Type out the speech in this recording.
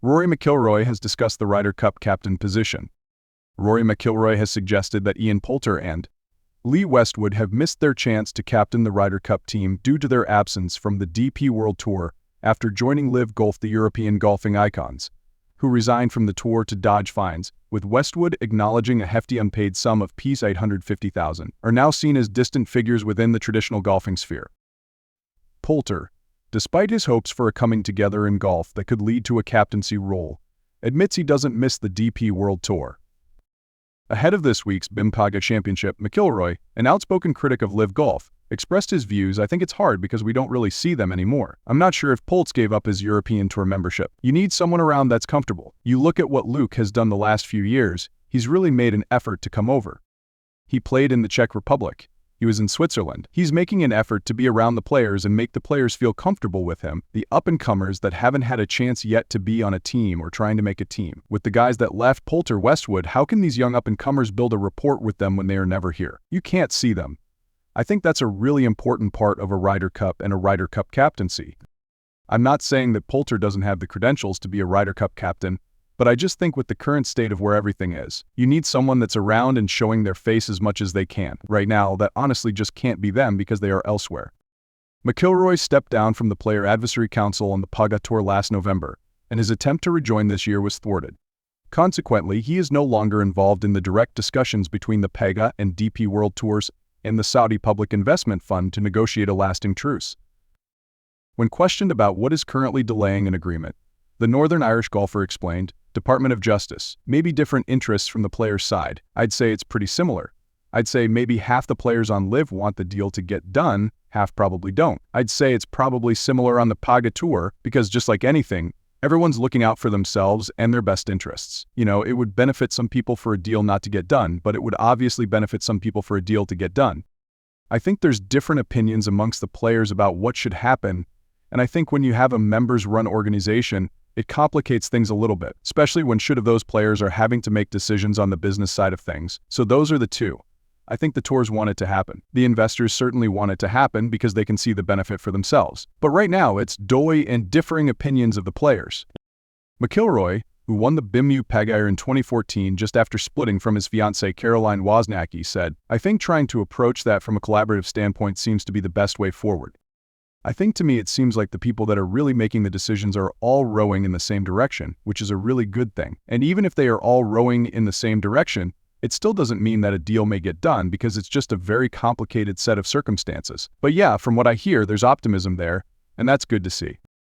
Rory McIlroy has discussed the Ryder Cup captain position. Rory McIlroy has suggested that Poulter and Westwood have missed their chance to captain the Ryder Cup team due to their absence from the DP World Tour after joining Live Golf, the European golfing icons, who resigned from the tour to dodge fines, with Westwood acknowledging a hefty unpaid sum of $850,000, are now seen as distant figures within the traditional golfing sphere. Poulter, despite his hopes for a coming together in golf that could lead to a captaincy role, admits he doesn't miss the DP World Tour. Ahead of this week's BMW PGA Championship, McIlroy, an outspoken critic of Live Golf, expressed his views. "I think it's hard because we don't really see them anymore. I'm not sure if Poulter gave up his European Tour membership. You need someone around that's comfortable. You look at what Luke has done the last few years, he's really made an effort to come over. He played in the Czech Republic. He was in Switzerland. He's making an effort to be around the players and make the players feel comfortable with him, the up-and-comers that haven't had a chance yet to be on a team or trying to make a team. With the guys that left, Poulter, Westwood, how can these young up-and-comers build a rapport with them when they are never here? You can't see them. I think that's a really important part of a Ryder Cup and a Ryder Cup captaincy. I'm not saying that Poulter doesn't have the credentials to be a Ryder Cup captain, but I just think with the current state of where everything is, you need someone that's around and showing their face as much as they can. Right now, that honestly just can't be them because they are elsewhere." McIlroy stepped down from the Player Advisory Council on the PGA Tour last November, and his attempt to rejoin this year was thwarted. Consequently, he is no longer involved in the direct discussions between the PGA and DP World Tours and the Saudi Public Investment Fund to negotiate a lasting truce. When questioned about what is currently delaying an agreement, the Northern Irish golfer explained, "Department of Justice, maybe different interests from the players' side. I'd say it's pretty similar. I'd say maybe half the players on Live want the deal to get done, half probably don't. I'd say it's probably similar on the PGA Tour because just like anything, everyone's looking out for themselves and their best interests. It would benefit some people for a deal not to get done, but it would obviously benefit some people for a deal to get done. I think there's different opinions amongst the players about what should happen, and I think when you have a members-run organization, it complicates things a little bit, especially when those players are having to make decisions on the business side of things. So those are the two. I think the tours want it to happen. The investors certainly want it to happen because they can see the benefit for themselves. But right now, it's doy and differing opinions of the players." McIlroy, who won the BMW PGA in 2014 just after splitting from his fiancee Caroline Wozniacki, said, "I think trying to approach that from a collaborative standpoint seems to be the best way forward. I think to me it seems like the people that are really making the decisions are all rowing in the same direction, which is a really good thing. And even if they are all rowing in the same direction, it still doesn't mean that a deal may get done because it's just a very complicated set of circumstances. But yeah, from what I hear, there's optimism there, and that's good to see."